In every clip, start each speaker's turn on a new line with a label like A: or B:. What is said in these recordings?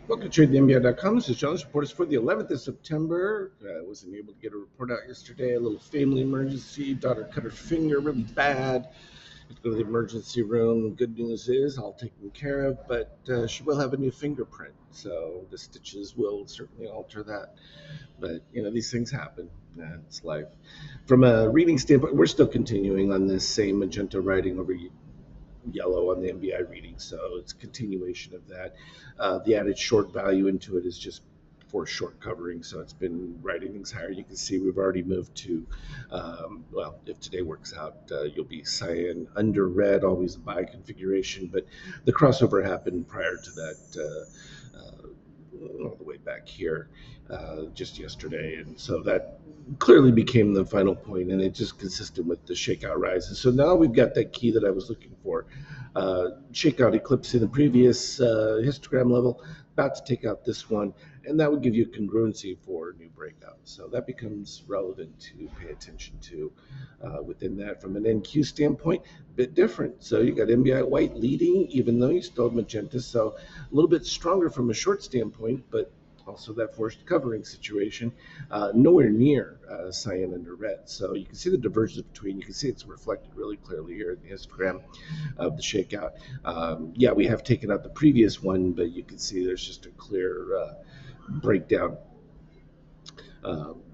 A: Welcome to TradeNBI.com. This is John. This report is for the 11th of September. I wasn't able to get a report out yesterday. A little family emergency. Daughter cut her finger really bad. Had to go to the emergency room. Good news is all taken care of, but she will have a new fingerprint. So the stitches will certainly alter that. But, these things happen. It's life. From a reading standpoint, we're still continuing on this same magenta writing over yellow on the MBI reading, so it's a continuation of that. The added short value into it is just for short covering, so it's been writing things higher. You can see we've already moved to, well, if today works out, you'll be cyan under red, always a buy configuration, but the crossover happened prior to that. All the way back here just yesterday. And so that clearly became the final point, and it just consistent with the shakeout rise. And so now we've got that key that I was looking for. Shakeout eclipsing the previous histogram level, about to take out this one, and that would give you congruency for new breakout. So that becomes relevant to pay attention to within that. From an NQ standpoint, a bit different. So you got MBI white leading, even though you still have magenta. So a little bit stronger from a short standpoint, but also that forced covering situation, nowhere near cyan under red. So you can see the divergence between, you can see it's reflected really clearly here in the histogram of the shakeout. Yeah, we have taken out the previous one, but you can see there's just a clear breakdown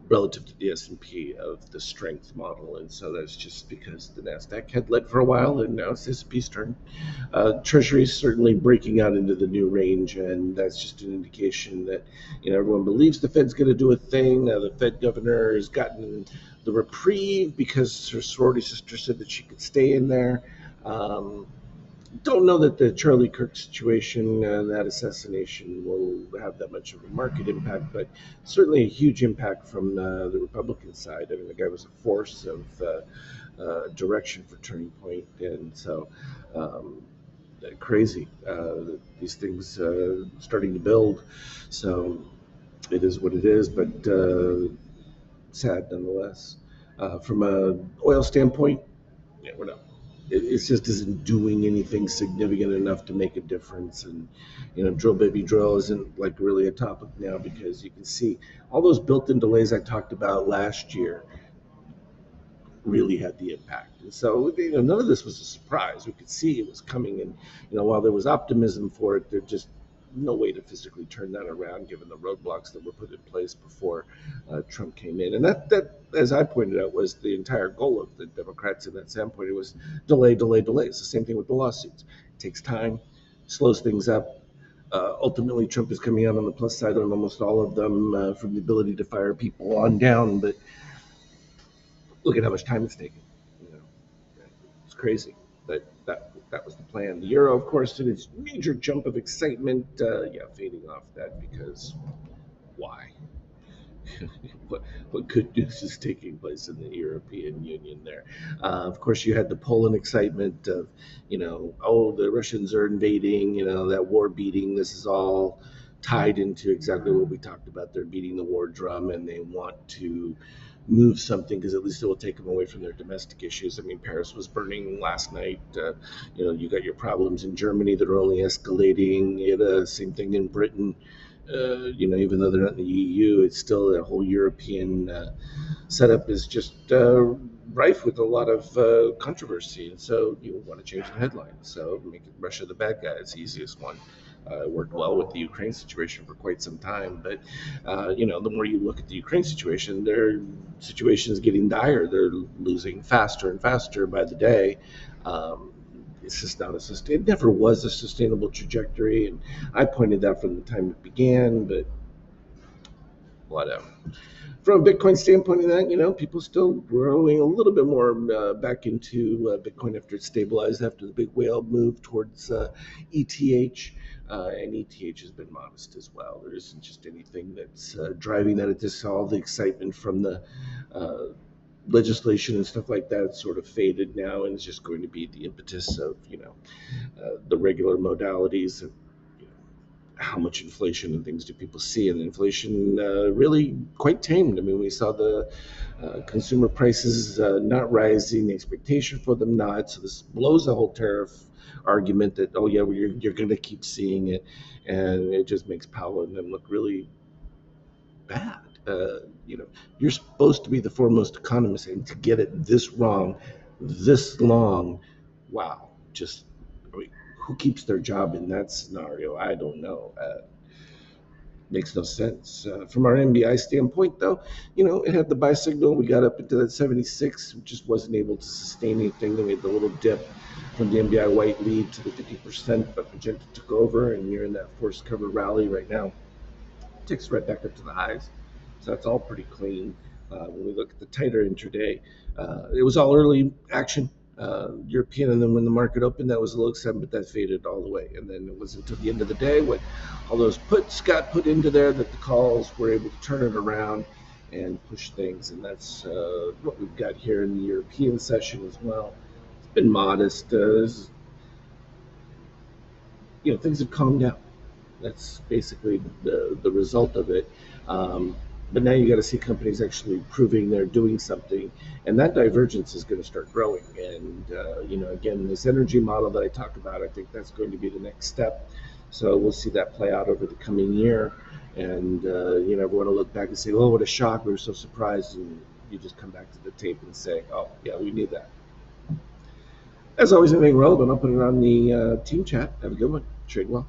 A: relative to the S&P of the strength model, and so that's just because the Nasdaq had led for a while, and now it's S&P's turn. Treasury is certainly breaking out into the new range, and that's just an indication that everyone believes the Fed's going to do a thing. The Fed governor has gotten the reprieve because her sorority sister said that she could stay in there. Don't know that the Charlie Kirk situation and that assassination will have that much of a market impact, but certainly a huge impact from the Republican side. I mean, the guy was a force of direction for Turning Point, and so crazy. These things starting to build, so it is what it is, but sad nonetheless. From a oil standpoint, yeah, we're not. It just isn't doing anything significant enough to make a difference. And drill baby drill isn't like really a topic now because you can see all those built-in delays I talked about last year really had the impact. And so none of this was a surprise. We could see it was coming, and while there was optimism for it, there just no way to physically turn that around given the roadblocks that were put in place before Trump came in. And that, as I pointed out, was the entire goal of the Democrats in that standpoint. It was delay, delay, delay. It's the same thing with the lawsuits. It takes time, slows things up. Ultimately, Trump is coming out on the plus side on almost all of them, from the ability to fire people on down. But look at how much time it's taken. It's crazy. But that was the plan. The euro, of course, did its major jump of excitement. Fading off that because why? what good news is taking place in the European Union there? Of course, you had the Poland excitement of, the Russians are invading, that war beating. This is all tied into exactly what we talked about. They're beating the war drum, and they want to move something because at least it will take them away from their domestic issues. I mean, Paris was burning last night. You got your problems in Germany that are only escalating. You had same thing in Britain. Even though they're not in the EU, it's still the whole European setup is just rife with a lot of controversy. And so you want to change the headline. So make Russia the bad guy. It's the easiest one. It worked well with the Ukraine situation for quite some time. But, the more you look at the Ukraine situation, their situation is getting dire. They're losing faster and faster by the day. It's just not it never was a sustainable trajectory. And I pointed that from the time it began, but whatever. From a Bitcoin standpoint of that, people still growing a little bit more back into Bitcoin after it stabilized after the big whale move towards ETH. And ETH has been modest as well. There isn't just anything that's driving that. It's all the excitement from the legislation and stuff like that sort of faded now, and it's just going to be the impetus of the regular modalities of how much inflation and things do people see, and inflation really quite tamed. I mean, we saw the consumer prices not rising, the expectation for them not. So this blows the whole tariff argument that, oh yeah, well, you're going to keep seeing it, and it just makes Powell and them look really bad. You know, you're supposed to be the foremost economist, and to get it this wrong, this long, wow, just, I mean, who keeps their job in that scenario? I don't know. Makes no sense. From our MBI standpoint, though, it had the buy signal. We got up into that 76, we just wasn't able to sustain anything. Then we had the little dip from the MBI white lead to the 50%, but Magenta took over, and you're in that forced cover rally right now. Ticks right back up to the highs. So that's all pretty clean. When we look at the tighter intraday, it was all early action. European, and then when the market opened, that was a low 7, but that faded all the way. And then it was until the end of the day when all those puts got put into there that the calls were able to turn it around and push things. And that's what we've got here in the European session as well. It's been modest. Things have calmed down. That's basically the result of it. But now you got to see companies actually proving they're doing something, and that divergence is going to start growing. And again, this energy model that I talked about, I think that's going to be the next step. So we'll see that play out over the coming year. And everyone will look back and say, "Oh, what a shock! We were so surprised." And you just come back to the tape and say, "Oh, yeah, we knew that." As always, anything relevant, I'll put it on the team chat. Have a good one. Trade well.